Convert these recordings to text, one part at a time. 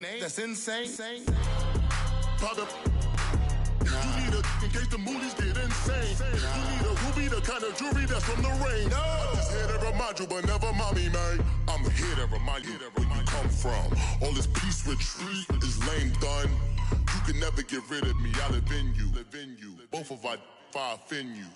That's insane. Pop up. You need in case the movies get insane. You need a ruby, the kind of jewelry that's from the rain. I'm just here to remind you, but never mommy, man. I'm here to remind you where you come from. All this peace retreat is lame done. You can never get rid of me. I live in you. Both of our fire in you.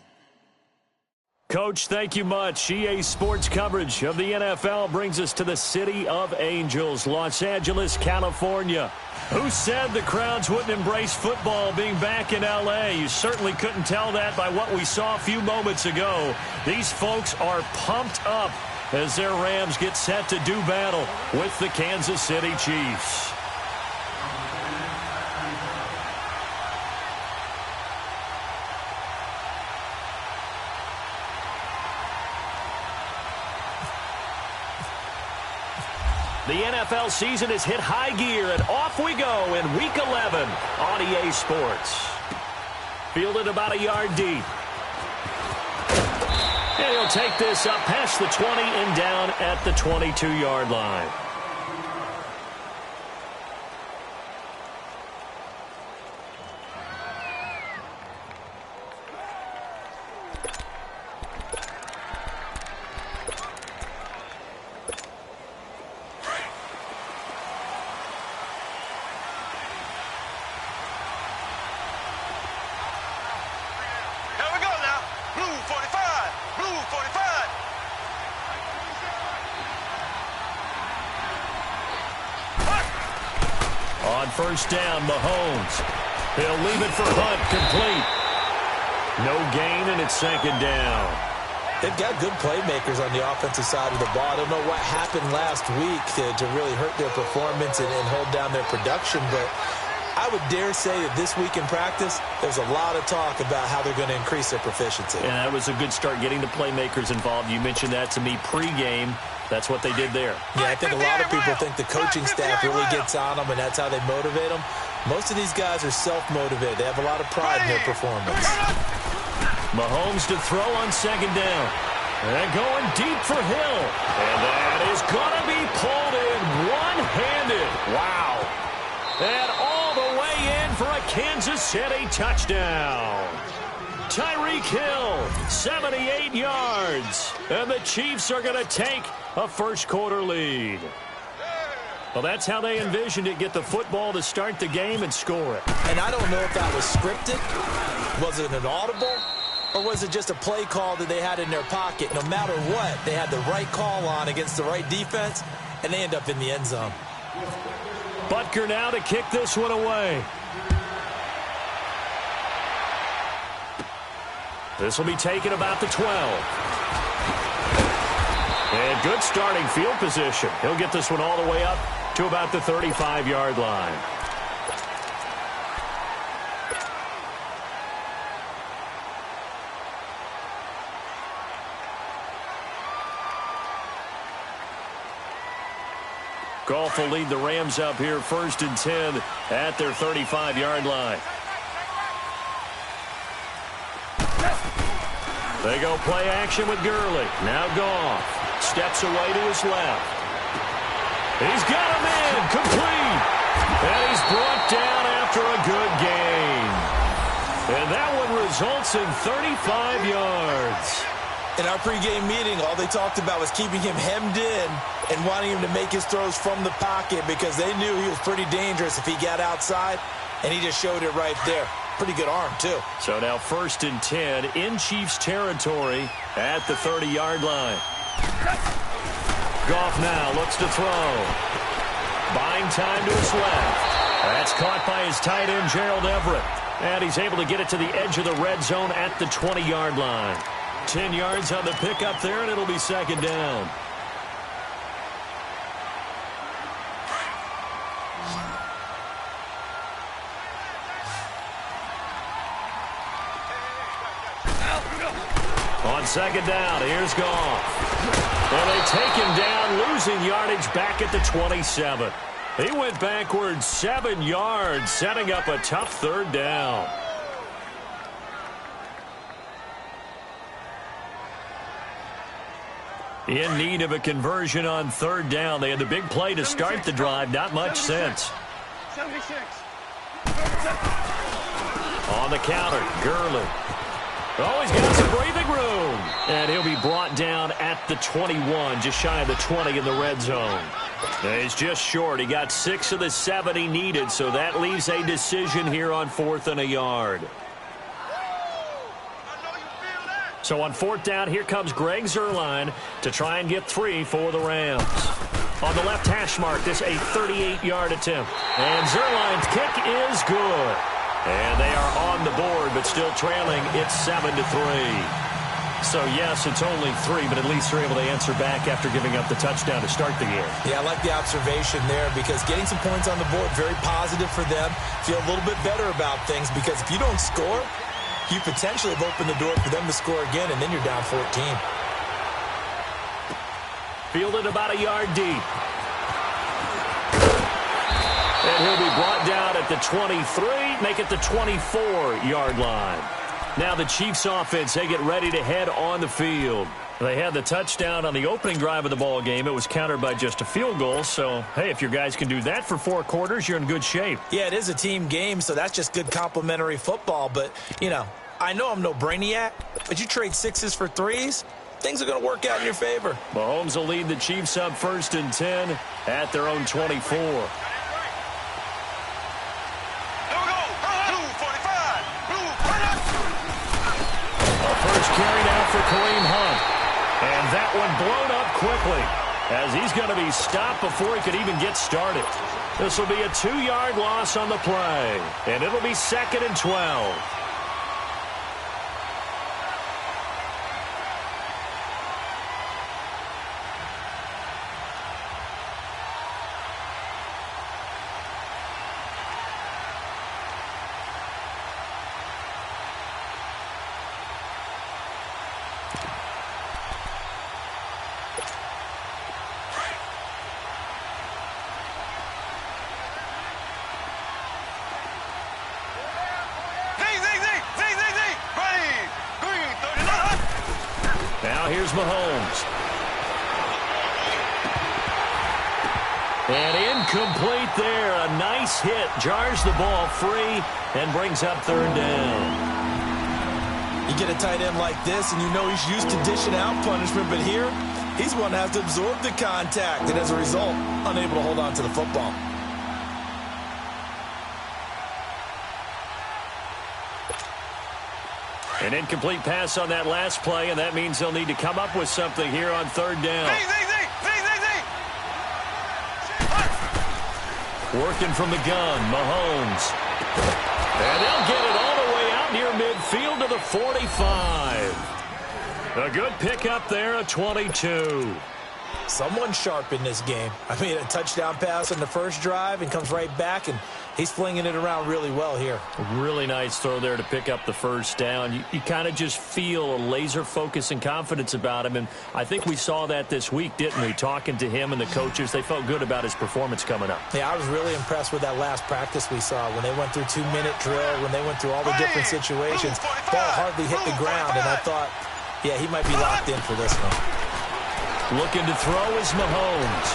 Coach, thank you much. EA Sports coverage of the NFL brings us to the City of Angels, Los Angeles, California. Who said the crowds wouldn't embrace football being back in L.A.? You certainly couldn't tell that by what we saw a few moments ago. These folks are pumped up as their Rams get set to do battle with the Kansas City Chiefs. The NFL season has hit high gear, and off we go in Week 11 on EA Sports. Fielded about a yard deep. And he'll take this up past the 20 and down at the 22-yard line. First down, Mahomes. He'll leave it for Hunt, complete. No gain, and it's second down. They've got good playmakers on the offensive side of the ball. I don't know what happened last week to really hurt their performance and hold down their production, but I would dare say that this week in practice, there's a lot of talk about how they're going to increase their proficiency. And that was a good start getting the playmakers involved. You mentioned that to me pregame. That's what they did there. Yeah, I think a lot of people think the coaching staff really gets on them, and that's how they motivate them. Most of these guys are self-motivated. They have a lot of pride in their performance. Mahomes to throw on second down. And going deep for Hill. And that is going to be pulled in one-handed. Wow. And all the way in for a Kansas City touchdown. Tyreek Hill, 78 yards. And the Chiefs are going to take a first-quarter lead. Well, that's how they envisioned it, get the football to start the game and score it. And I don't know if that was scripted. Was it an audible? Or was it just a play call that they had in their pocket? No matter what, they had the right call on against the right defense, and they end up in the end zone. Butker now to kick this one away. This will be taken about the 12. And good starting field position. He'll get this one all the way up to about the 35-yard line. Goff will lead the Rams up here, 1st and 10 at their 35-yard line. They go play action with Gurley. Now Goff steps away to his left. He's got him in, complete. And he's brought down after a good gain. And that one results in 35 yards. In our pregame meeting, all they talked about was keeping him hemmed in and wanting him to make his throws from the pocket because they knew he was pretty dangerous if he got outside, and he just showed it right there. Pretty good arm, too. So now 1st and 10 in Chiefs territory at the 30-yard line. Goff now looks to throw. Buying time to his left. That's caught by his tight end, Gerald Everett. And he's able to get it to the edge of the red zone at the 20-yard line. 10 yards on the pickup there, and it'll be second down. On second down, here's Goff. And they take him down, losing yardage back at the 27. He went backwards 7 yards, setting up a tough third down. In need of a conversion on third down. They had the big play to start the drive. Not much sense. 76. On the counter, Gurley. Oh, he's got some breathing room. And he'll be brought down at the 21, just shy of the 20 in the red zone. He's just short. He got 6 of the 7 he needed, so that leaves a decision here on 4th and a yard. So on 4th down, here comes Greg Zuerlein to try and get 3 for the Rams. On the left hash mark, this a 38-yard attempt. And Zuerlein's kick is good. And they are on the board, but still trailing. It's 7-3. So, yes, it's only 3, but at least they're able to answer back after giving up the touchdown to start the game. Yeah, I like the observation there because getting some points on the board, very positive for them. Feel a little bit better about things because if you don't score, you potentially have opened the door for them to score again, and then you're down 14. Fielded about a yard deep. And he'll be brought down at the 23, make it the 24-yard line. Now the Chiefs offense, they get ready to head on the field. They had the touchdown on the opening drive of the ball game. It was countered by just a field goal. So, hey, if your guys can do that for 4 quarters, you're in good shape. Yeah, it is a team game, so that's just good complimentary football. But, you know, I know I'm no brainiac, but you trade 6s for 3s, things are going to work out in your favor. Mahomes will lead the Chiefs up 1st and 10 at their own 24. Carried out for Kareem Hunt. And that one blown up quickly as he's going to be stopped before he could even get started. This will be a 2-yard loss on the play. And it'll be 2nd and 12. Now here's Mahomes. And incomplete there. A nice hit. Jars the ball free and brings up 3rd down. You get a tight end like this, and you know he's used to dishing out punishment, but here, he's one that has to absorb the contact, and as a result, unable to hold on to the football. An incomplete pass on that last play, and that means they'll need to come up with something here on 3rd down. Working from the gun, Mahomes. And they'll get it all the way out near midfield to the 45. A good pickup there, a 22. Someone sharp in this game. I mean, a touchdown pass on the first drive and comes right back, and he's flinging it around really well here. Really nice throw there to pick up the 1st down. You kind of just feel a laser focus and confidence about him, and I think we saw that this week, didn't we? Talking to him and the coaches, they felt good about his performance coming up. Yeah, I was really impressed with that last practice we saw when they went through 2-minute drill, when they went through all the different situations. Ball hardly hit the ground, and I thought, yeah, he might be locked in for this one. Looking to throw is Mahomes.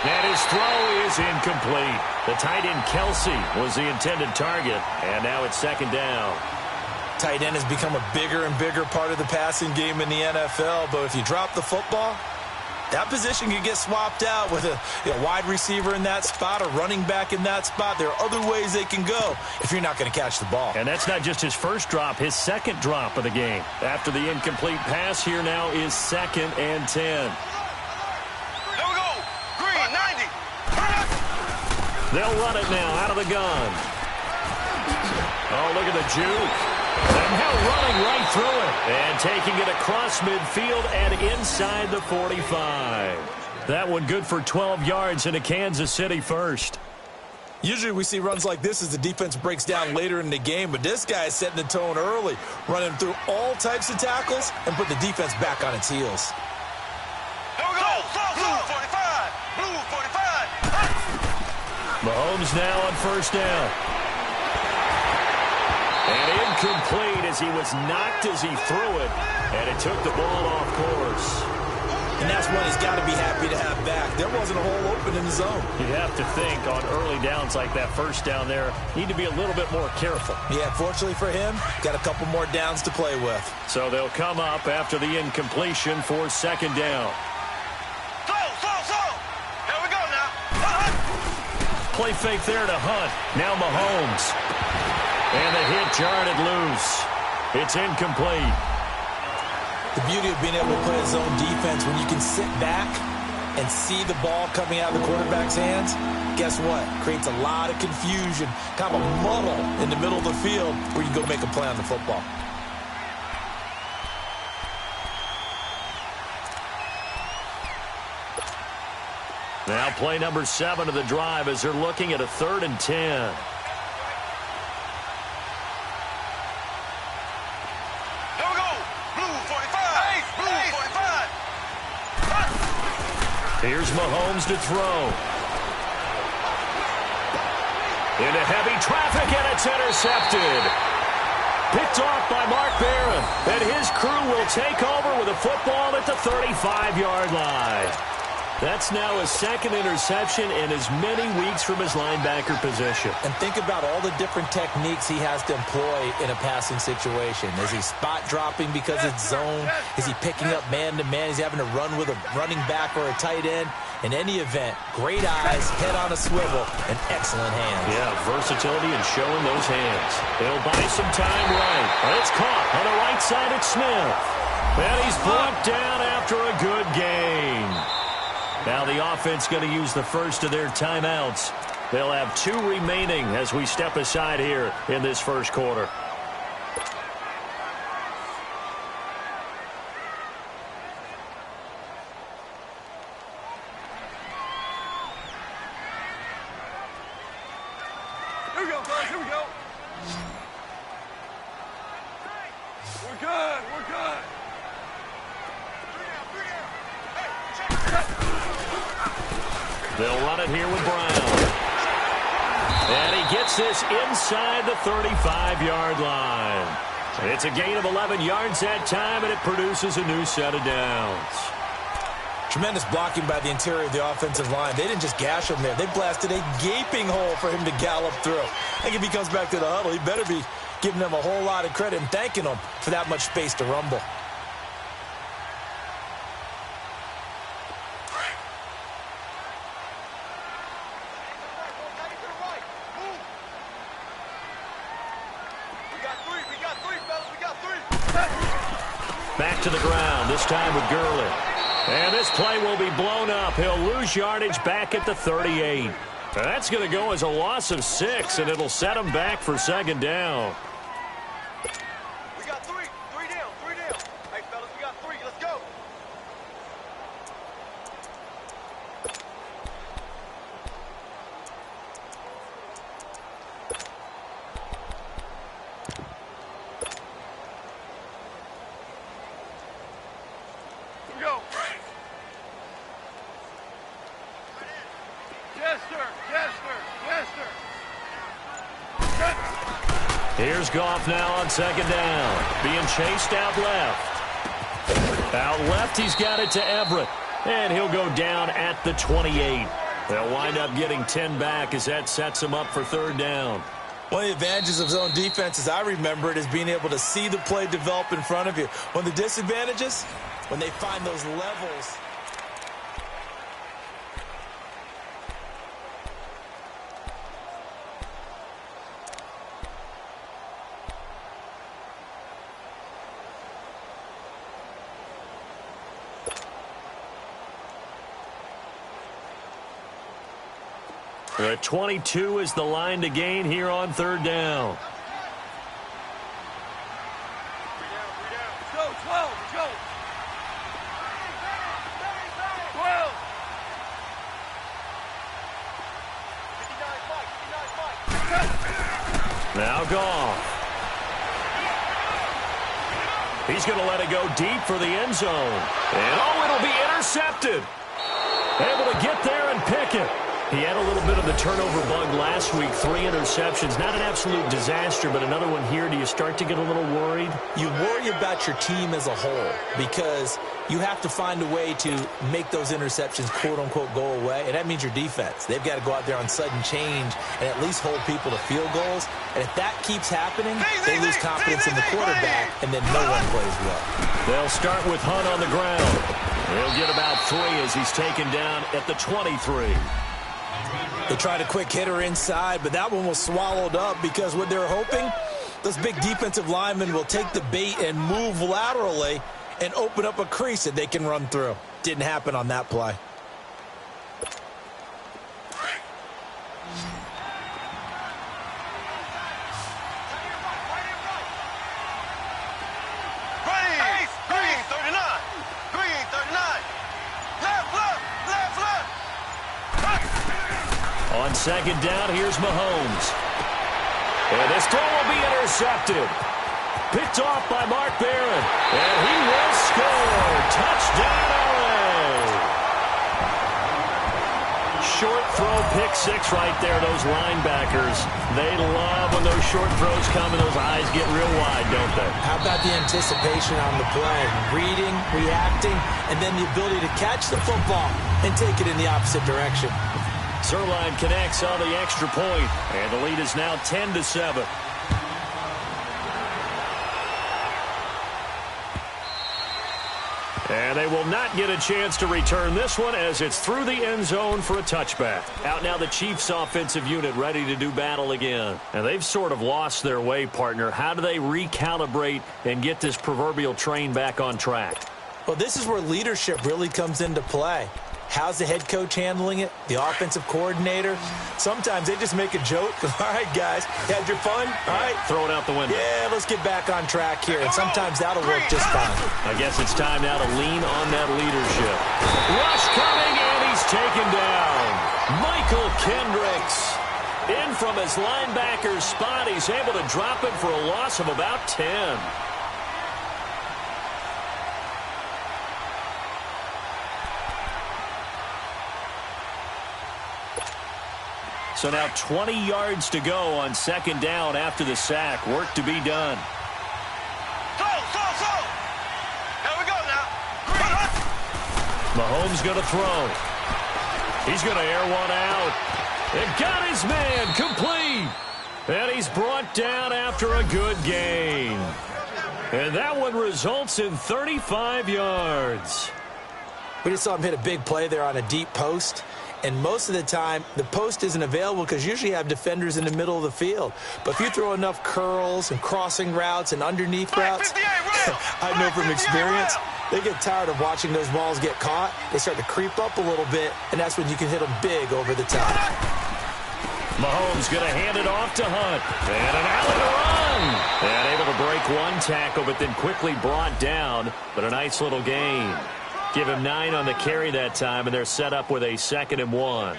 And his throw is incomplete. The tight end Kelsey was the intended target, and now it's 2nd down. Tight end has become a bigger and bigger part of the passing game in the NFL, but if you drop the football, that position can get swapped out with a wide receiver in that spot, a running back in that spot. There are other ways they can go if you're not going to catch the ball. And that's not just his first drop, his 2nd drop of the game. After the incomplete pass, here now is 2nd and 10. There we go. Green, 90. They'll run it now out of the gun. Oh, look at the juke. And now running right through it. And taking it across midfield and inside the 45. That one good for 12 yards into Kansas City first. Usually we see runs like this as the defense breaks down later in the game, but this guy is setting the tone early, running through all types of tackles and put the defense back on its heels. There we go. Blue 45. Blue 45. Mahomes now on 1st down. And incomplete as he was knocked as he threw it, and it took the ball off course. And that's one he's got to be happy to have back. There wasn't a hole open in the zone. You have to think on early downs like that first down there, need to be a little bit more careful. Yeah, fortunately for him, got a couple more downs to play with. So they'll come up after the incompletion for second down. Slow. Here we go now. Play fake there to Hunt. Now Mahomes. And the hit jarred it loose. It's incomplete. The beauty of being able to play a zone defense when you can sit back and see the ball coming out of the quarterback's hands, guess what? Creates a lot of confusion, kind of a muddle in the middle of the field where you can go make a play on the football. Now play number 7 of the drive as they're looking at a 3rd and 10. Here's Mahomes to throw. Into heavy traffic, and it's intercepted. Picked off by Mark Barron. And his crew will take over with a football at the 35-yard line. That's now his 2nd interception in as many weeks from his linebacker position. And think about all the different techniques he has to employ in a passing situation. Is he spot dropping because it's zone? Is he picking up man-to-man? Is he having to run with a running back or a tight end? In any event, great eyes, head on a swivel, and excellent hands. Yeah, versatility and showing those hands. They'll buy some time right. And it's caught on the right side at Smith. And he's brought down after a good game. Now the offense going to use the first of their timeouts. They'll have 2 remaining as we step aside here in this first quarter. Here we go, guys. Here we go. We're good. We're good. They'll run it here with Brown. And he gets this inside the 35-yard line. It's a gain of 11 yards that time, and it produces a new set of downs. Tremendous blocking by the interior of the offensive line. They didn't just gash him there. They blasted a gaping hole for him to gallop through. I think if he comes back to the huddle, he better be giving them a whole lot of credit and thanking them for that much space to rumble. Back to the ground, this time with Gurley. And this play will be blown up. He'll lose yardage back at the 38. That's going to go as a loss of 6, and it'll set him back for second down. We got 3. 3 down. 3 down. Hey, fellas, we got 3. Let's go. Here we go. Here's Goff now on second down. Being chased out left. Out left, he's got it to Everett. And he'll go down at the 28. They'll wind up getting 10 back as that sets him up for third down. One of the advantages of zone defense, as I remember it, is being able to see the play develop in front of you. One of the disadvantages, when they find those levels. The 22 is the line to gain here on third down. 3 down. Let's go. 12. Let's go. 12. 59 Mike. Now Goff. He's going to let it go deep for the end zone. And, oh, it'll be intercepted. Able to get there and pick it. He had a little bit of the turnover bug last week, 3 interceptions. Not an absolute disaster, but another one here. Do you start to get a little worried? You worry about your team as a whole because you have to find a way to make those interceptions, quote-unquote, go away, and that means your defense. They've got to go out there on sudden change and at least hold people to field goals, and if that keeps happening, they lose confidence in the quarterback, and then no one plays well. They'll start with Hunt on the ground. He'll get about 3 as he's taken down at the 23. They tried a quick hitter inside, but that one was swallowed up because what they're hoping, those big defensive linemen will take the bait and move laterally and open up a crease that they can run through. Didn't happen on that play. On second down, here's Mahomes. And this throw will be intercepted. Picked off by Mark Barron. And he will score. Touchdown, LA. Short throw, pick 6 right there. Those linebackers, they love when those short throws come and those eyes get real wide, don't they? How about the anticipation on the play? Reading, reacting, and then the ability to catch the football and take it in the opposite direction. Zerline connects on the extra point, and the lead is now 10-7. And they will not get a chance to return this one as it's through the end zone for a touchback. Out now the Chiefs offensive unit ready to do battle again. And they've sort of lost their way, partner. How do they recalibrate and get this proverbial train back on track? Well, this is where leadership really comes into play. How's the head coach handling it? The offensive coordinator? Sometimes they just make a joke. All right, guys, you had your fun? All right. Throw it out the window. Yeah, let's get back on track here. And sometimes that'll work just fine. I guess it's time now to lean on that leadership. Rush coming, and he's taken down. Michael Kendricks in from his linebacker spot. He's able to drop it for a loss of about 10. So now 20 yards to go on second down after the sack. Work to be done. Slow. Here we go now. Mahomes going to throw. He's going to air one out. And got his man complete. And he's brought down after a good gain. And that one results in 35 yards. We just saw him hit a big play there on a deep post. And most of the time, the post isn't available because usually you have defenders in the middle of the field. But if you throw enough curls and crossing routes and underneath routes, I know from experience, they get tired of watching those balls get caught. They start to creep up a little bit, and that's when you can hit them big over the top. Mahomes going to hand it off to Hunt. And an alley to run. And able to break one tackle, but then quickly brought down. But a nice little gain. Give him 9 on the carry that time, and they're set up with a 2nd and 1.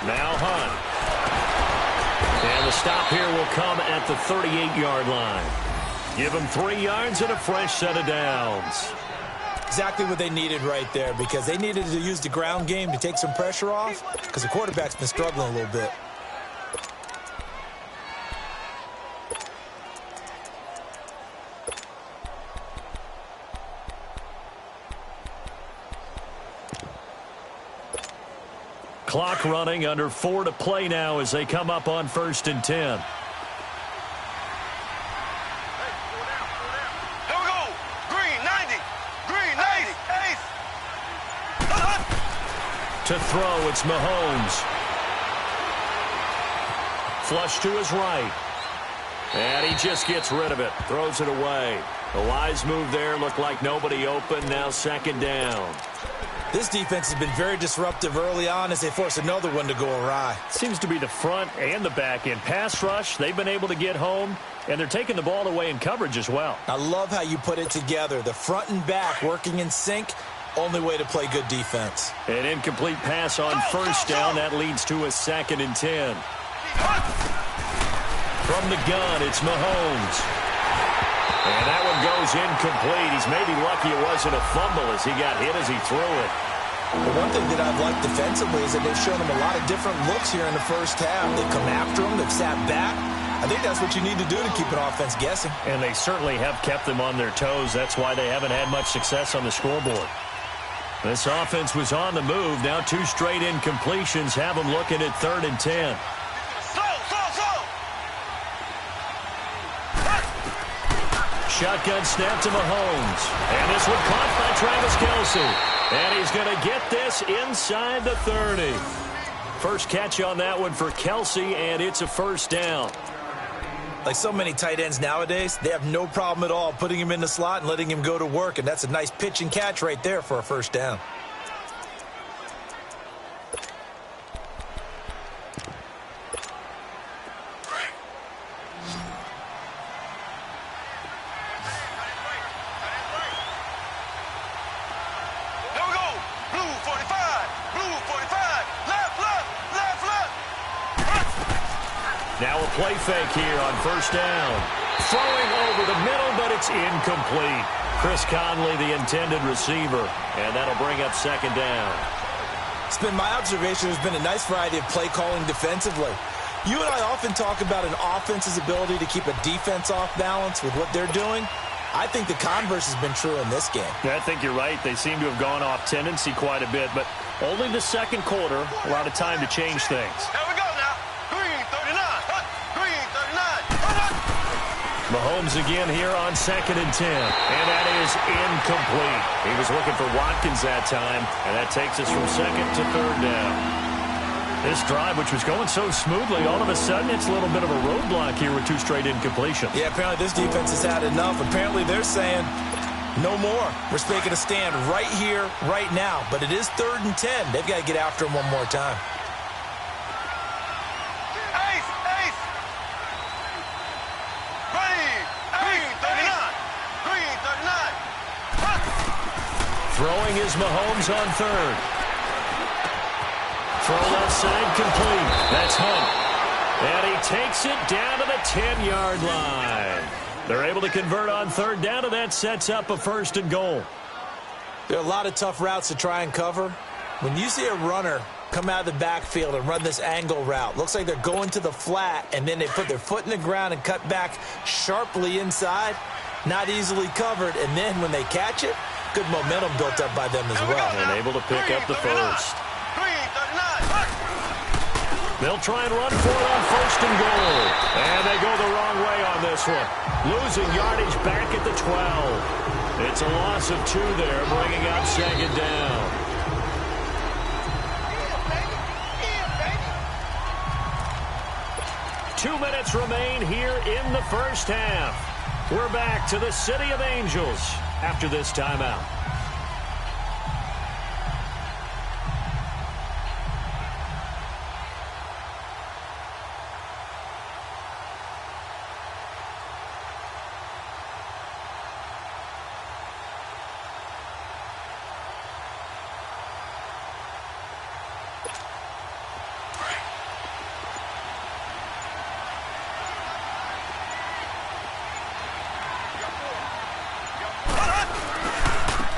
Now Hunt. And the stop here will come at the 38-yard line. Give them 3 yards and a fresh set of downs. Exactly what they needed right there because they needed to use the ground game to take some pressure off because the quarterback's been struggling a little bit. Clock running, under 4 to play now as they come up on 1st and 10. Here we go. Green, 90. Ace. To throw, it's Mahomes. Flush to his right. And he just gets rid of it. Throws it away. A wise move there. Looked like nobody open. Now 2nd down. This defense has been very disruptive early on as they force another one to go awry. Seems to be the front and the back end. Pass rush, they've been able to get home, and they're taking the ball away in coverage as well. I love how you put it together. The front and back working in sync, only way to play good defense. An incomplete pass on first down. That leads to a 2nd and 10. From the gun, it's Mahomes. And that one goes incomplete. He's maybe lucky it wasn't a fumble as he got hit as he threw it. The one thing that I've liked defensively is that they've shown him a lot of different looks here in the first half. They've come after him. They've sat back. I think that's what you need to do to keep an offense guessing. And they certainly have kept them on their toes. That's why they haven't had much success on the scoreboard. This offense was on the move. Now 2 straight incompletions have them looking at 3rd and 10. Shotgun snap to Mahomes. And this one caught by Travis Kelce. And he's going to get this inside the 30. First catch on that one for Kelce, and it's a first down. Like so many tight ends nowadays, they have no problem at all putting him in the slot and letting him go to work, and that's a nice pitch and catch right there for a first down. Play fake here on first down. Throwing over the middle, but it's incomplete. Chris Conley, the intended receiver, and that'll bring up 2nd down. It's been my observation there's been a nice variety of play calling defensively. You and I often talk about an offense's ability to keep a defense off balance with what they're doing. I think the converse has been true in this game. Yeah, I think you're right. They seem to have gone off tendency quite a bit, but only the second quarter, a lot of time to change things. Mahomes again here on 2nd and 10. And that is incomplete. He was looking for Watkins that time, and that takes us from 2nd to 3rd down. This drive, which was going so smoothly, all of a sudden it's a little bit of a roadblock here with 2 straight incompletions. Yeah, apparently this defense has had enough. Apparently they're saying, no more. We're making a stand right here, right now. But it is 3rd and 10. They've got to get after him one more time. Throwing is Mahomes on 3rd. Throw left side complete. That's Hunt. And he takes it down to the 10-yard line. They're able to convert on 3rd down, and that sets up a 1st and goal. There are a lot of tough routes to try and cover. When you see a runner come out of the backfield and run this angle route, looks like they're going to the flat, and then they put their foot in the ground and cut back sharply inside. Not easily covered, and then when they catch it, good momentum built up by them as well. And able to pick up the first. They'll try and run for it on 1st and goal. And they go the wrong way on this one. Losing yardage back at the 12. It's a loss of 2 there, bringing up 2nd down. Two minutes remain here in the first half. We're back to the City of Angels after this timeout.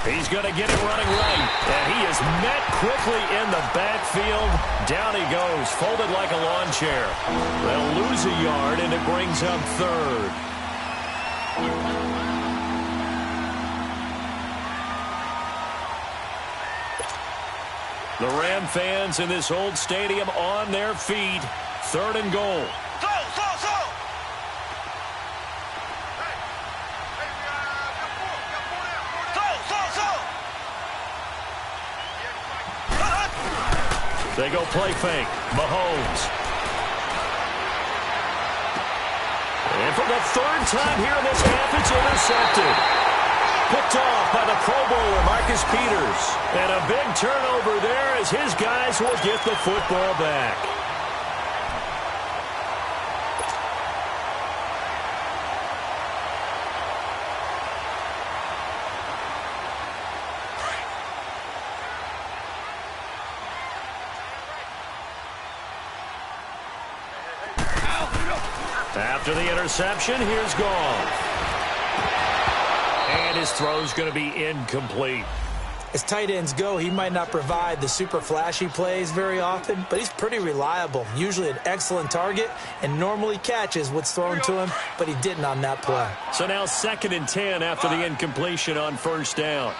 He's going to get it running right. And he is met quickly in the backfield. Down he goes, folded like a lawn chair. They'll lose a yard, and it brings up 3rd. The Ram fans in this old stadium on their feet. 3rd and goal. They go play fake. Mahomes. And for the 3rd time here in this half, it's intercepted. Picked off by the Pro Bowler, Marcus Peters. And a big turnover there as his guys will get the football back. After the interception, here's Goff. And his throw's going to be incomplete. As tight ends go, he might not provide the super flashy plays very often, but he's pretty reliable, usually an excellent target, and normally catches what's thrown to him, but he didn't on that play. So now 2nd and 10 after the incompletion on 1st down.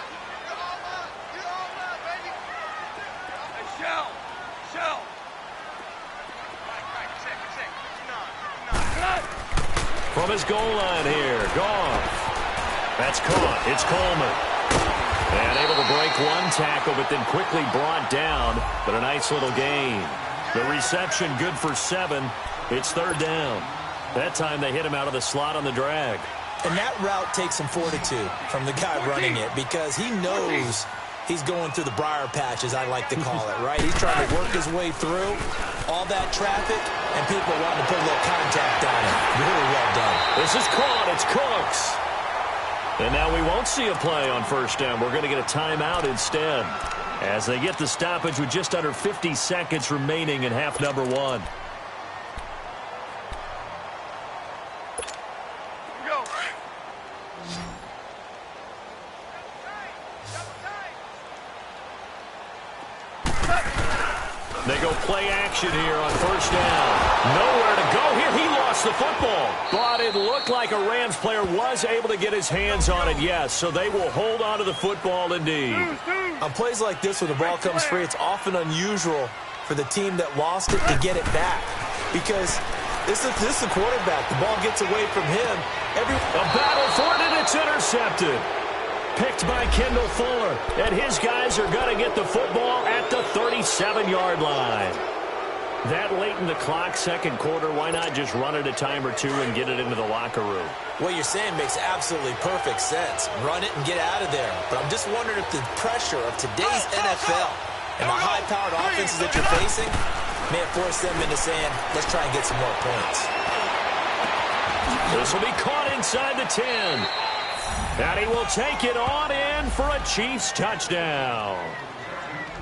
From his goal line here, Goff. That's caught. It's Coleman. And able to break one tackle, but then quickly brought down. But a nice little gain. The reception good for 7. It's 3rd down. That time they hit him out of the slot on the drag. And that route takes some fortitude from the guy running it because he knows he's going through the briar patch, as I like to call it, right? He's trying to work his way through all that traffic, and people want to put a little contact on it. Really well done. This is caught. It's Cooks. And now we won't see a play on 1st down. We're going to get a timeout instead as they get the stoppage with just under 50 seconds remaining in half number 1. They go play action here on 1st down. Nowhere to go here. He lost the football. But it looked like a Rams player was able to get his hands on it, yes. So they will hold on to the football indeed. On plays like this, when the ball comes free, it's often unusual for the team that lost it to get it back. Because this is the quarterback. The ball gets away from him. A battle for it, and it's intercepted. Picked by Kendall Fuller, and his guys are going to get the football at the 37-yard line. That late in the clock, 2nd quarter, why not just run it a time or two and get it into the locker room? What you're saying makes absolutely perfect sense. Run it and get out of there. But I'm just wondering if the pressure of today's NFL and the high-powered offenses that you're facing may have forced them into saying, let's try and get some more points. This will be caught inside the 10. And he will take it on in for a Chiefs touchdown.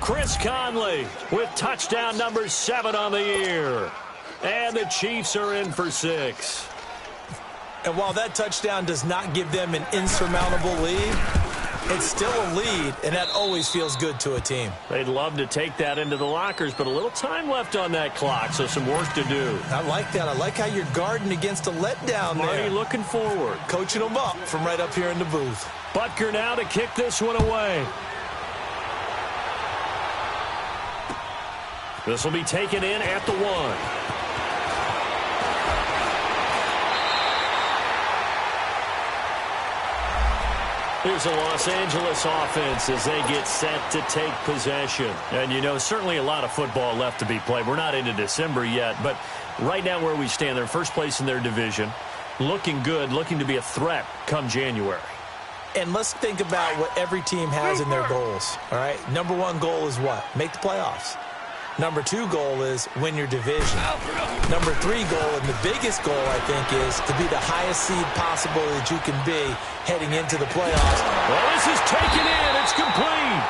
Chris Conley with touchdown number 7 on the year. And the Chiefs are in for 6. And while that touchdown does not give them an insurmountable lead, it's still a lead, and that always feels good to a team. They'd love to take that into the lockers, but a little time left on that clock, so some work to do. I like that. I like how you're guarding against a letdown there. Marty looking forward. Coaching them up from right up here in the booth. Butker now to kick this one away. This will be taken in at the 1. Here's a Los Angeles offense as they get set to take possession. And, you know, certainly a lot of football left to be played. We're not into December yet, but right now where we stand, they're first place in their division, looking good, looking to be a threat come January. And let's think about what every team has in their goals, all right? Number 1 goal is what? Make the playoffs. Number 2 goal is win your division. Number 3 goal, and the biggest goal, I think, is to be the highest seed possible that you can be heading into the playoffs. Well, this is taken in. It's complete.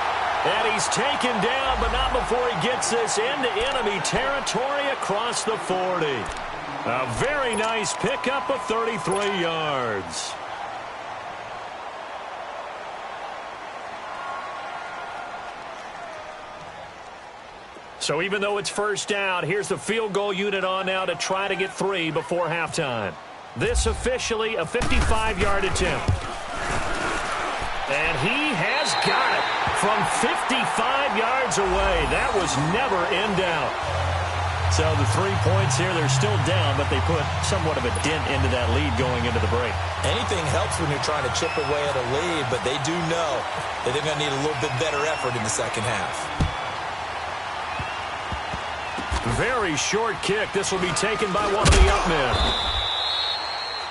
And he's taken down, but not before he gets this into enemy territory across the 40. A very nice pickup of 33 yards. So even though it's 1st down, here's the field goal unit on now to try to get 3 before halftime. This officially a 55-yard attempt. And he has got it from 55 yards away. That was never in doubt. So the 3 points here, they're still down, but they put somewhat of a dent into that lead going into the break. Anything helps when you're trying to chip away at a lead, but they do know that they're going to need a little bit better effort in the second half. Very short kick. This will be taken by one of the up men.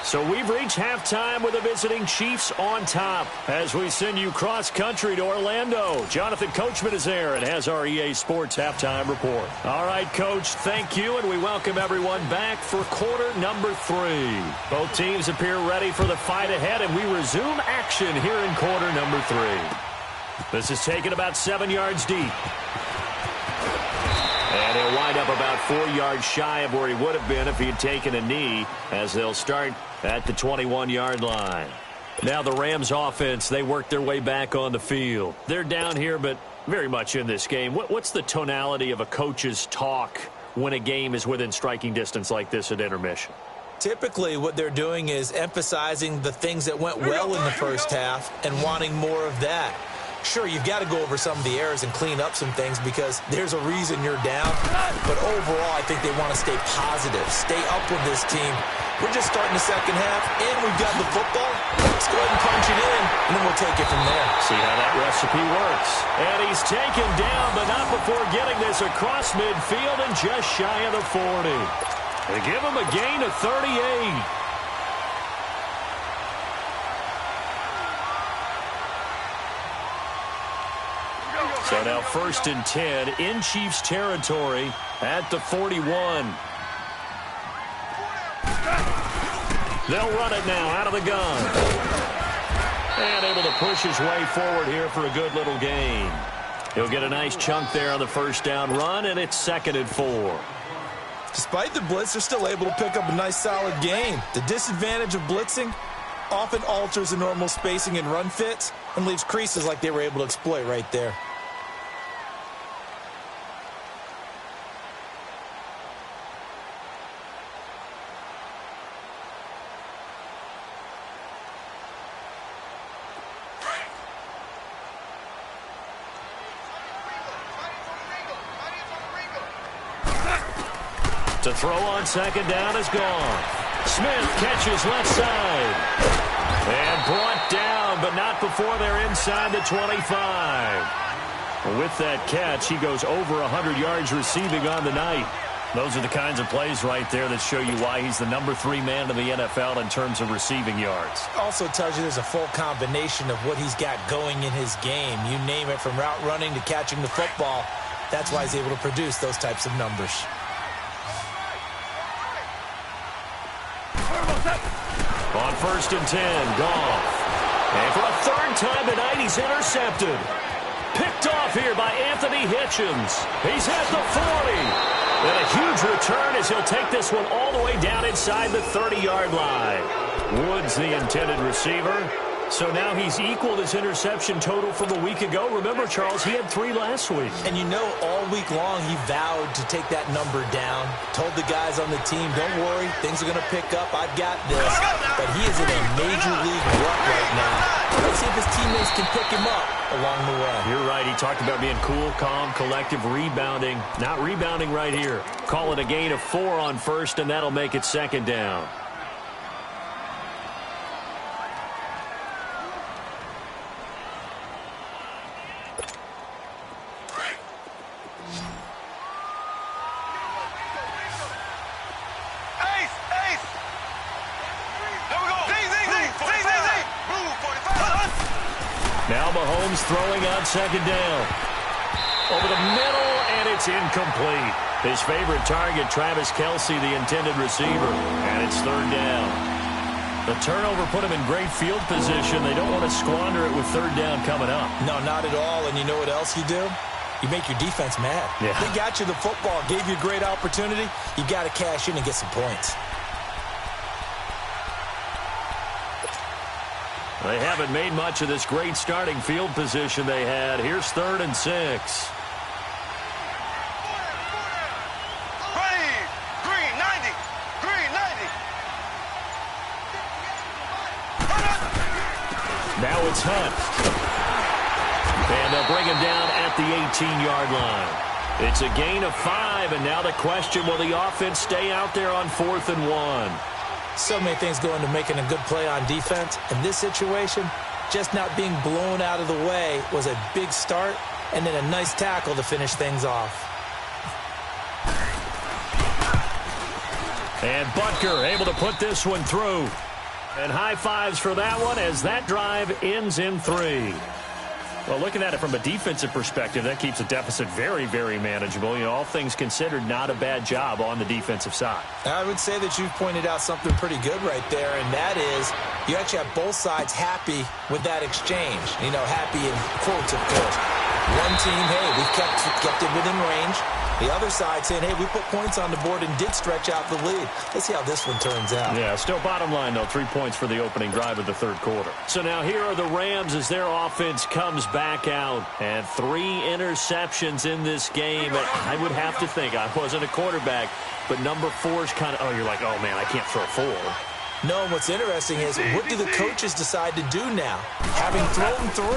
So we've reached halftime with the visiting Chiefs on top as we send you cross-country to Orlando. Jonathan Coachman is there and has our EA Sports halftime report. All right, Coach, thank you, and we welcome everyone back for quarter number 3. Both teams appear ready for the fight ahead, and we resume action here in quarter number 3. This is taken about 7 yards deep. And he'll wind up about 4 yards shy of where he would have been if he had taken a knee, as they'll start at the 21-yard line. Now the Rams offense, they work their way back on the field. They're down here, but very much in this game. What's the tonality of a coach's talk when a game is within striking distance like this at intermission? Typically, what they're doing is emphasizing the things that went well in the first half and wanting more of that. Sure, you've got to go over some of the errors and clean up some things because there's a reason you're down. But overall, I think they want to stay positive, stay up with this team. We're just starting the second half, and we've got the football. Let's go ahead and punch it in, and then we'll take it from there. See how that recipe works. And he's taken down, but not before getting this across midfield and just shy of the 40. They give him a gain of 38. So now 1st and 10 in Chiefs territory at the 41. They'll run it now out of the gun. And able to push his way forward here for a good little gain. He'll get a nice chunk there on the first down run, and it's 2nd and 4. Despite the blitz, they're still able to pick up a nice solid gain. The disadvantage of blitzing often alters the normal spacing and run fits and leaves creases like they were able to exploit right there. To throw on 2nd down is gone. Smith catches left side. And brought down, but not before they're inside the 25. With that catch, he goes over 100 yards receiving on the night. Those are the kinds of plays right there that show you why he's the number 3 man in the NFL in terms of receiving yards. Also tells you there's a full combination of what he's got going in his game. You name it, from route running to catching the football. That's why he's able to produce those types of numbers. On 1st and 10, Goff. And for a 3rd time tonight, he's intercepted. Picked off here by Anthony Hitchens. He's at the 40. And a huge return as he'll take this one all the way down inside the 30-yard line. Woods, the intended receiver. So now he's equaled his interception total from a week ago. Remember, Charles, he had 3 last week. And you know, all week long he vowed to take that number down. Told the guys on the team, don't worry, things are going to pick up. I've got this. But he is in a major league rut right now. Let's see if his teammates can pick him up along the way. You're right. He talked about being cool, calm, collective, rebounding. Not rebounding right here. Call it a gain of 4 on 1st, and that'll make it 2nd down. Now Mahomes throwing on 2nd down. Over the middle, and it's incomplete. His favorite target, Travis Kelce, the intended receiver. And it's 3rd down. The turnover put him in great field position. They don't want to squander it with 3rd down coming up. No, not at all. And you know what else you do? You make your defense mad. Yeah. They got you the football, gave you a great opportunity. You got to cash in and get some points. They haven't made much of this great starting field position they had. Here's 3rd and 6. Green 90. Green 90. Now it's Hunt. And they'll bring him down at the 18-yard line. It's a gain of 5, and now the question, will the offense stay out there on 4th and 1? So many things go into making a good play on defense. In this situation, just not being blown out of the way was a big start, and then a nice tackle to finish things off. And Butker able to put this one through. And high fives for that one as that drive ends in 3. Well, looking at it from a defensive perspective, that keeps the deficit very, very manageable. You know, all things considered, not a bad job on the defensive side. I would say that you've pointed out something pretty good right there, and that is you actually have both sides happy with that exchange. You know, happy in quotes, of course. One team, hey, we've kept it within range. The other side saying, hey, we put points on the board and did stretch out the lead. Let's see how this one turns out. Yeah, still bottom line, though, 3 points for the opening drive of the third quarter. So now here are the Rams as their offense comes back out. And 3 interceptions in this game. I would have to think, I wasn't a quarterback, but number 4's kind of, you're like, oh, man, I can't throw 4. No, what's interesting is what do the coaches decide to do now? Having thrown 3,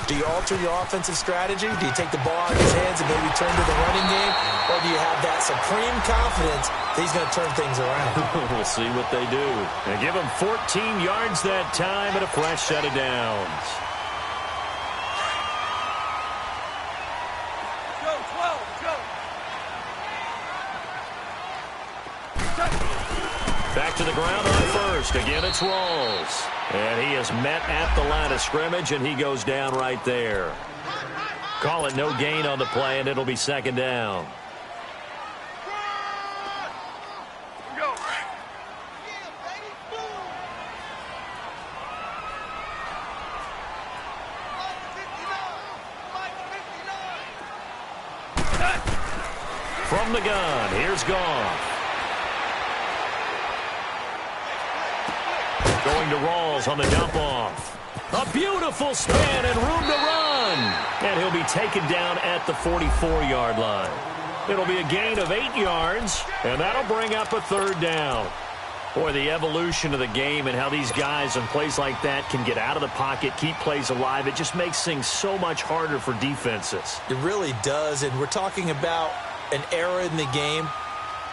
do you alter your offensive strategy? Do you take the ball out of his hands and maybe turn to the running game? Or do you have that supreme confidence that he's going to turn things around? We'll see what they do. And give him 14 yards that time and a fresh set of downs. Back to the ground on first. Again, it's Rawls. And he is met at the line of scrimmage, and he goes down right there. Call it no gain on the play, and it'll be second down. From the gun, here's Goff. Going to Rawls on the dump-off. A beautiful spin and room to run. And he'll be taken down at the 44-yard line. It'll be a gain of 8 yards, and that'll bring up a third down. Boy, the evolution of the game and how these guys in plays like that can get out of the pocket, keep plays alive, it just makes things so much harder for defenses. It really does, and we're talking about an era in the game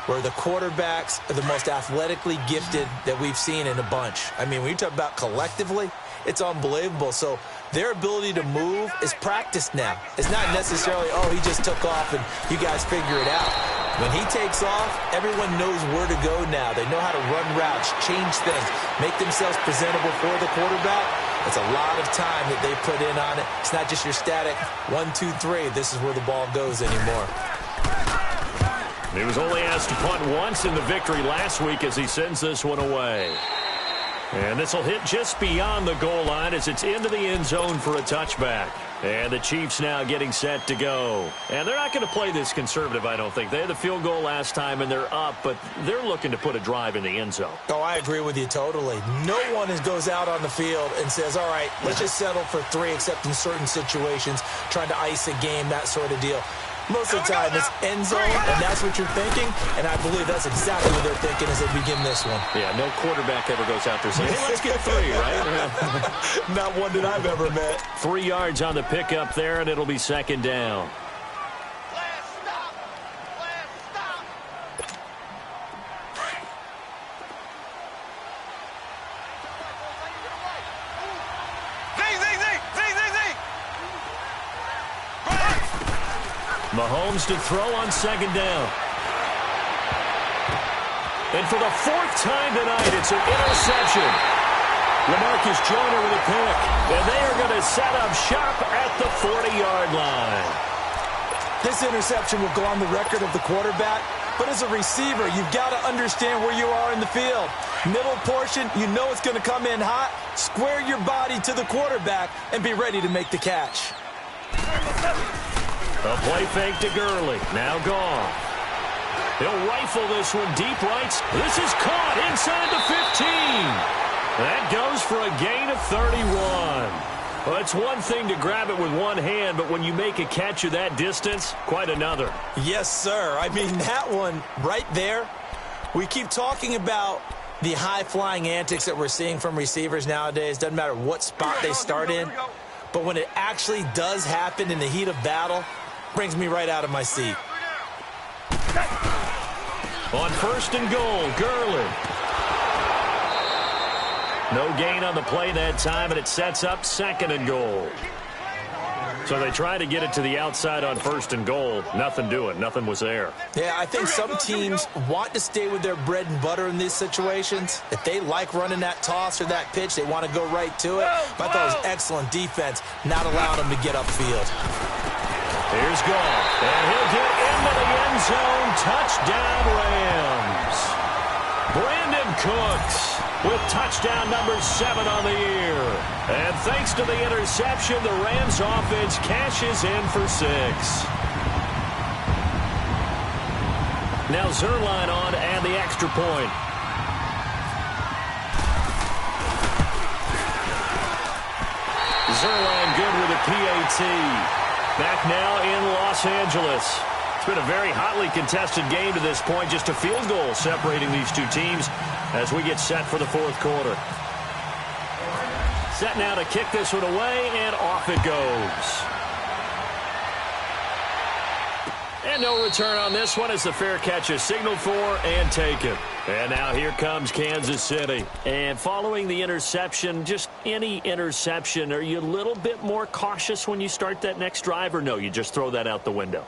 where the quarterbacks are the most athletically gifted that we've seen in a bunch. I mean, when you talk about collectively, it's unbelievable. So their ability to move is practiced now. It's not necessarily, oh, he just took off and you guys figure it out. When he takes off, everyone knows where to go now. They know how to run routes, change things, make themselves presentable for the quarterback. It's a lot of time that they put in on it. It's not just your static 1, 2, 3. This is where the ball goes anymore. He was only asked to punt once in the victory last week as he sends this one away. And this will hit just beyond the goal line as it's into the end zone for a touchback. And the Chiefs now getting set to go. And they're not going to play this conservative, I don't think. They had the field goal last time, and they're up, but they're looking to put a drive in the end zone. Oh, I agree with you totally. No one goes out on the field and says, all right, let's just settle for 3, except in certain situations, trying to ice a game, that sort of deal. Most of the time, it's end zone, and that's what you're thinking, and I believe that's exactly what they're thinking as they begin this one. Yeah, no quarterback ever goes out there saying, hey, let's get 3, right? Not one that I've ever met. 3 yards on the pickup there, and it'll be second down. Mahomes to throw on second down. And for the 4th time tonight, it's an interception. LaMarcus Joyner with a pick. And they are going to set up shop at the 40-yard line. This interception will go on the record of the quarterback. But as a receiver, you've got to understand where you are in the field. Middle portion, you know it's going to come in hot. Square your body to the quarterback and be ready to make the catch. A play fake to Gurley. Now Goff. He'll rifle this one deep right. This is caught inside the 15. That goes for a gain of 31. Well, it's one thing to grab it with one hand, but when you make a catch of that distance, quite another. Yes, sir. I mean, that one right there, we keep talking about the high-flying antics that we're seeing from receivers nowadays. Doesn't matter what spot they start in. But when it actually does happen in the heat of battle, brings me right out of my seat. On first and goal, Gurley. No gain on the play that time, and it sets up second and goal. So they tried to get it to the outside on 1st and goal. Nothing doing. Nothing was there. Yeah, I think some teams want to stay with their bread and butter in these situations. If they like running that toss or that pitch, they want to go right to it. But I thought it was excellent defense, not allowing them to get upfield. Here's Goff, and he'll get into the end zone. Touchdown, Rams. Brandon Cooks with touchdown number 7 on the year. And thanks to the interception, the Rams offense cashes in for 6. Now Zerline on to add the extra point. Zerline good with a PAT. Back now in Los Angeles. It's been a very hotly contested game to this point. Just a field goal separating these two teams as we get set for the 4th quarter. Set now to kick this one away, and off it goes. And no return on this one as the fair catch is signaled for and taken. And now here comes Kansas City. And following the interception, just any interception, are you a little bit more cautious when you start that next drive, or no, you just throw that out the window?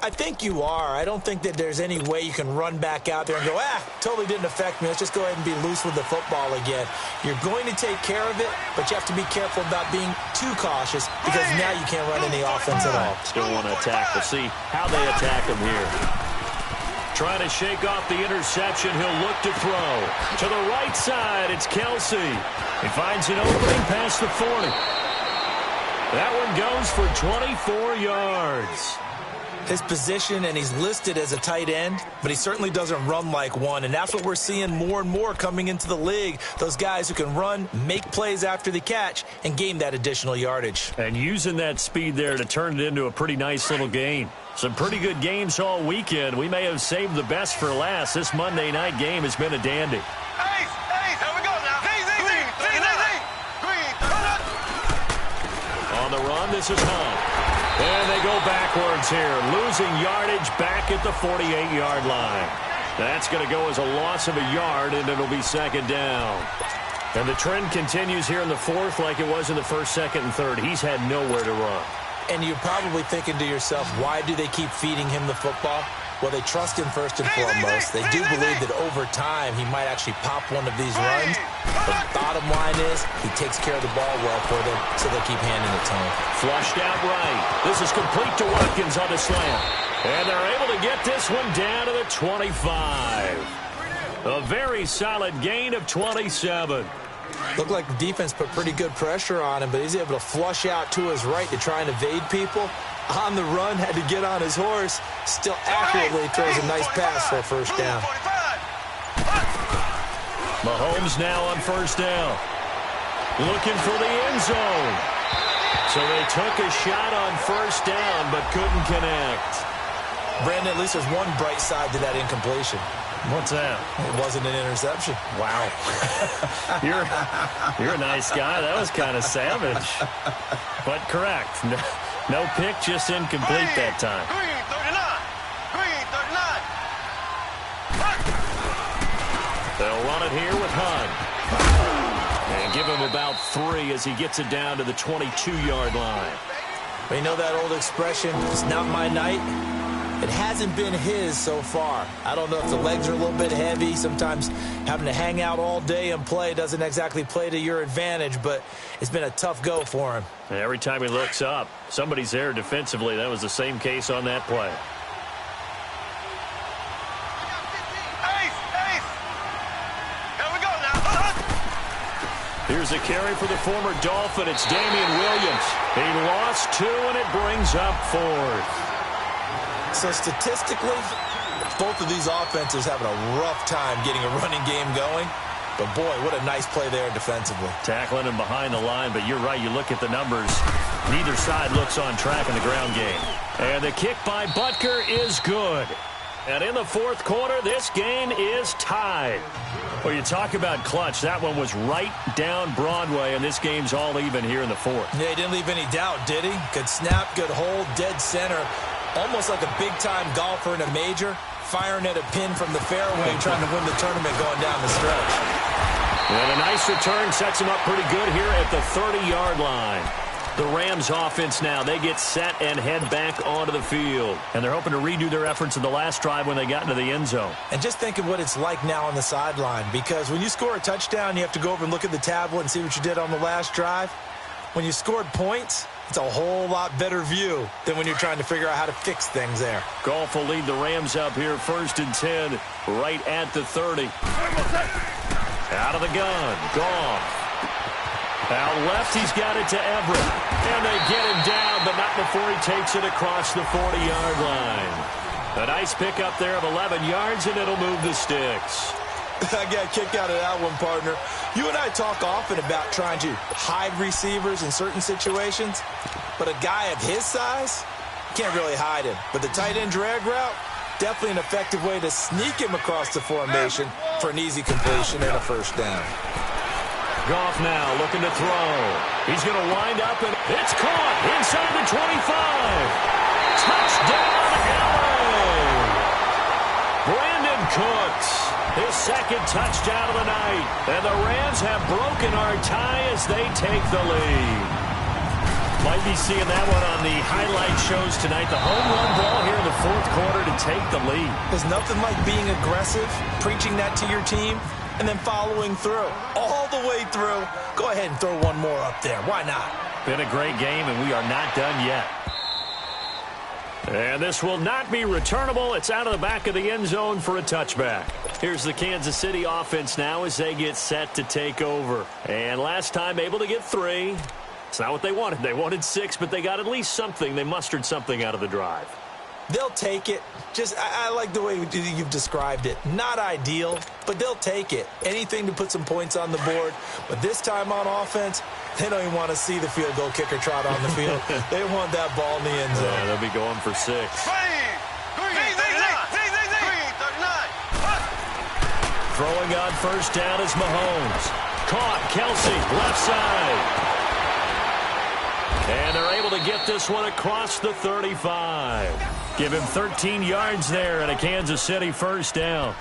I think you are. I don't think that there's any way you can run back out there and go, totally didn't affect me. Let's just go ahead and be loose with the football again. You're going to take care of it, but you have to be careful about being too cautious because now you can't run any offense at all. Still want to attack. We'll see how they attack him here. Trying to shake off the interception. He'll look to throw. To the right side, it's Kelsey. He finds an opening past the 40. That one goes for 24 yards. His position, and he's listed as a tight end, but he certainly doesn't run like one, and that's what we're seeing more and more coming into the league. Those guys who can run, make plays after the catch, and gain that additional yardage. And using that speed there to turn it into a pretty nice little game. Some pretty good games all weekend. We may have saved the best for last. This Monday night game has been a dandy. Ace, here we go now. On the run, this is Hunt. And they go backwards here, losing yardage back at the 48-yard line. That's going to go as a loss of a yard, and it'll be 2nd down. And the trend continues here in the 4th like it was in the 1st, 2nd, and 3rd. He's had nowhere to run. And you're probably thinking to yourself, why do they keep feeding him the football? Well, they trust him first and foremost. They do believe that over time he might actually pop one of these runs. But the bottom line is he takes care of the ball well for them, so they'll keep handing it to him. Flushed out right. This is complete to Watkins on the slant. And they're able to get this one down to the 25. A very solid gain of 27. Looked like the defense put pretty good pressure on him, but he's able to flush out to his right to try and evade people. On the run, had to get on his horse. Still accurately throws a nice pass for a 1st down. Mahomes now on 1st down. Looking for the end zone. So they took a shot on 1st down, but couldn't connect. Brandon, at least there's one bright side to that incompletion. What's that? It wasn't an interception. Wow. You're a nice guy. That was kind of savage. But correct. No pick, just incomplete that time. Green 39. They'll run it here with Hunt. And give him about 3 as he gets it down to the 22-yard line. We know that old expression, it's not my night. It hasn't been his so far. I don't know if the legs are a little bit heavy. Sometimes having to hang out all day and play doesn't exactly play to your advantage, but it's been a tough go for him. And every time he looks up, somebody's there defensively. That was the same case on that play. Ace. Here we go now. Here's a carry for the former Dolphin. It's Damian Williams. He lost 2, and it brings up 4th. So statistically, both of these offenses having a rough time getting a running game going. But, boy, what a nice play there defensively. Tackling him behind the line, but you're right. You look at the numbers. Neither side looks on track in the ground game. And the kick by Butker is good. And in the 4th quarter, this game is tied. Well, you talk about clutch. That one was right down Broadway, and this game's all even here in the 4th. Yeah, he didn't leave any doubt, did he? Good snap, good hold, dead center. Almost like a big-time golfer in a major, firing at a pin from the fairway, trying to win the tournament going down the stretch. And a nice return sets him up pretty good here at the 30-yard line. The Rams offense now, they get set and head back onto the field. And they're hoping to redo their efforts in the last drive when they got into the end zone. And just think of what it's like now on the sideline, because when you score a touchdown, you have to go over and look at the tablet and see what you did on the last drive. When you scored points, it's a whole lot better view than when you're trying to figure out how to fix things there. Goff will lead the Rams up here 1st and 10, right at the 30. Out of the gun, Goff. Out left, he's got it to Everett. And they get him down, but not before he takes it across the 40-yard line. A nice pickup there of 11 yards, and it'll move the sticks. I got a kick out of that one, partner. You and I talk often about trying to hide receivers in certain situations, but a guy of his size, can't really hide him. But the tight end drag route, definitely an effective way to sneak him across the formation for an easy completion and a first down. Goff now looking to throw. He's going to wind up, and it's caught inside the 25. Touchdown, LA! Brandon Cooks, his second touchdown of the night. And the Rams have broken our tie as they take the lead. Might be seeing that one on the highlight shows tonight. The home run ball here in the 4th quarter to take the lead. There's nothing like being aggressive, preaching that to your team, and then following through. All the way through. Go ahead and throw one more up there. Why not? Been a great game, and we are not done yet. And this will not be returnable. It's out of the back of the end zone for a touchback. Here's the Kansas City offense now as they get set to take over. And last time able to get 3. It's not what they wanted. They wanted 6, but they got at least something. They mustered something out of the drive. They'll take it. I like the way you've described it. Not ideal, but they'll take it. Anything to put some points on the board. But this time on offense, they don't even want to see the field goal kicker trot on the field. They want that ball in the end zone. Yeah, they'll be going for 6. Throwing on first down is Mahomes. Caught, Kelsey, left side. And they're able to get this one across the 35. Give him 13 yards there and a Kansas City first down.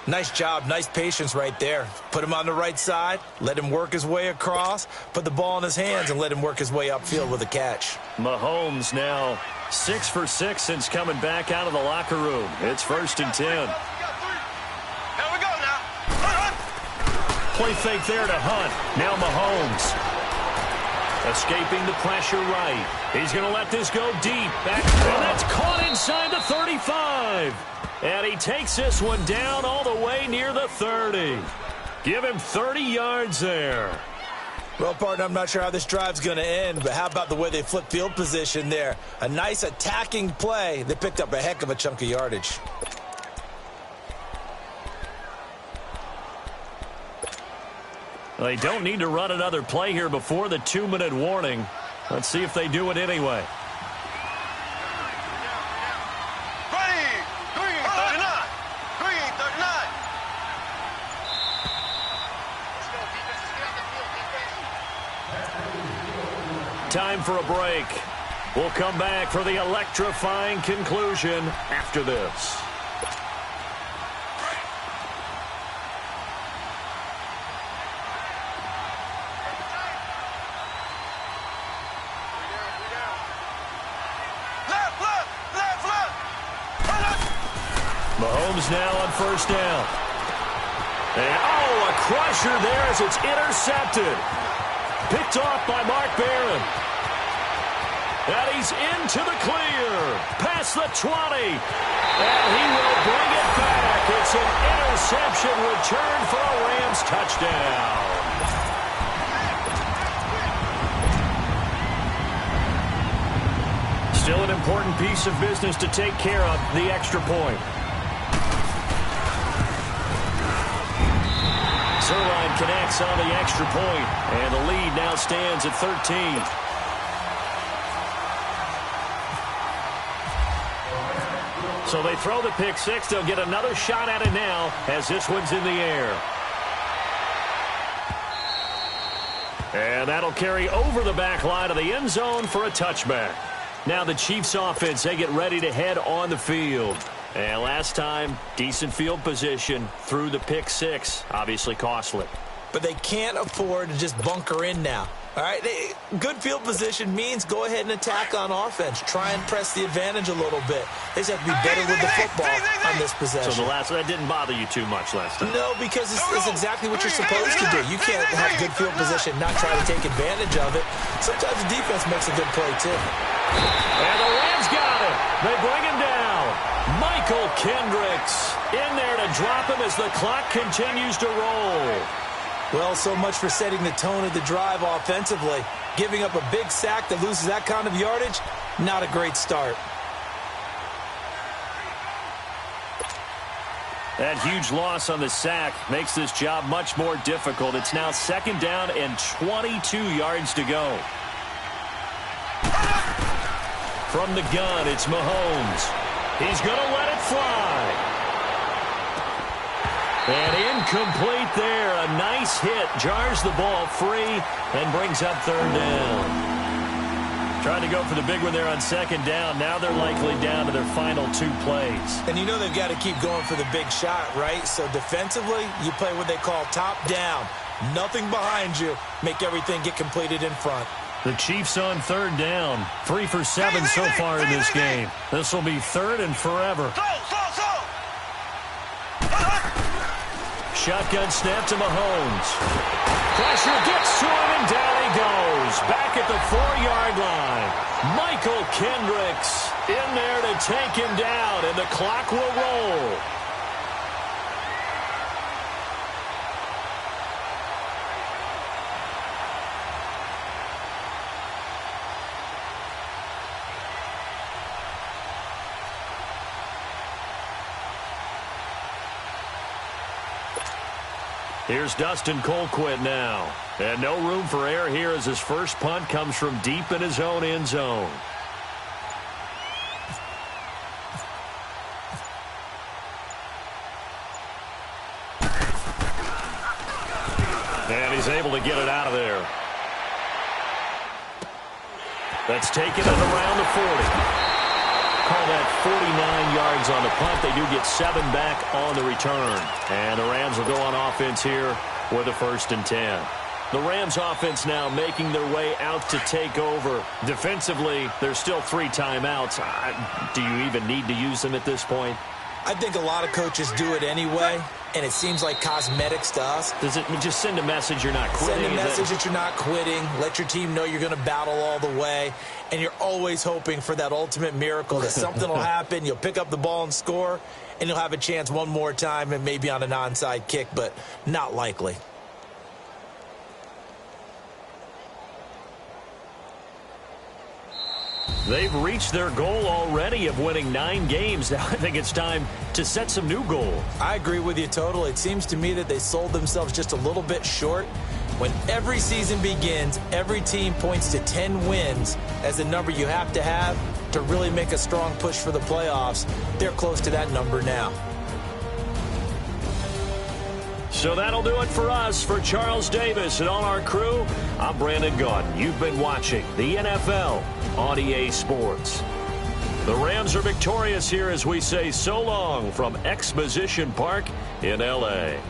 Nice job, nice patience right there. Put him on the right side, let him work his way across, put the ball in his hands, and let him work his way upfield with a catch. Mahomes now 6 for 6 since coming back out of the locker room. It's 1st and 10. Here we go now. Play fake there to Hunt. Now Mahomes. Escaping the pressure right. He's going to let this go deep. Back, and that's caught inside the 35. And he takes this one down all the way near the 30. Give him 30 yards there. Well, partner, I'm not sure how this drive's going to end, but how about the way they flip field position there? A nice attacking play. They picked up a heck of a chunk of yardage. They don't need to run another play here before the 2-minute warning. Let's see if they do it anyway. Green 39. Time for a break. We'll come back for the electrifying conclusion after this. Mahomes now on first down. And, a crusher there as it's intercepted. Picked off by Mark Barron. And he's into the clear. Past the 20. And he will bring it back. It's an interception return for a Rams touchdown. Still an important piece of business to take care of, the extra point. Zerline connects on the extra point, and the lead now stands at 13. So they throw the pick six. They'll get another shot at it now as this one's in the air. And that'll carry over the back line of the end zone for a touchback. Now the Chiefs offense, they get ready to head on the field. And last time, decent field position through the pick six. Obviously costly. But they can't afford to just bunker in now. All right, good field position means go ahead and attack on offense. Try and press the advantage a little bit. They just have to be better with the football on this possession. So that didn't bother you too much last time? No, because it's exactly what you're supposed to do. You can't have good field position, not try to take advantage of it. Sometimes the defense makes a good play, too. And the Rams got it. They bring him down. Michael Kendricks in there to drop him as the clock continues to roll. Well, so much for setting the tone of the drive offensively. Giving up a big sack that loses that kind of yardage, not a great start. That huge loss on the sack makes this job much more difficult. It's now 2nd down and 22 yards to go. From the gun, it's Mahomes. He's going to let it fly. And incomplete there. A nice hit. Jars the ball free and brings up 3rd down. Trying to go for the big one there on 2nd down. Now they're likely down to their final 2 plays. And you know they've got to keep going for the big shot, right? So defensively, you play what they call top down. Nothing behind you. Make everything get completed in front. The Chiefs on 3rd down. 3 for 7 so far in this game. This will be 3rd and forever. Shotgun snap to Mahomes. Pressure gets to him, and down he goes. Back at the 4-yard line. Michael Kendricks in there to take him down, and the clock will roll. Here's Dustin Colquitt now. And no room for error here as his first punt comes from deep in his own end zone. And he's able to get it out of there. That's taken it around the 40. Call that 49 yards on the punt. They do get 7 back on the return. And the Rams will go on offense here with a 1st and 10. The Rams offense now making their way out to take over. Defensively, there's still 3 timeouts. Do you even need to use them at this point? I think a lot of coaches do it anyway, and it seems like cosmetics to us. Does it just send a message you're not quitting? Send a message that you're not quitting. Let your team know you're going to battle all the way. And you're always hoping for that ultimate miracle that something will happen. You'll pick up the ball and score, and you'll have a chance one more time and maybe on an onside kick, but not likely. They've reached their goal already of winning 9 games. Now I think it's time to set some new goals. I agree with you totally. It seems to me that they sold themselves just a little bit short. When every season begins, every team points to 10 wins as the number you have to really make a strong push for the playoffs. They're close to that number now. So that'll do it for us. For Charles Davis and all our crew, I'm Brandon Gaudin. You've been watching the NFL on EA Sports. The Rams are victorious here as we say so long from Exposition Park in L.A.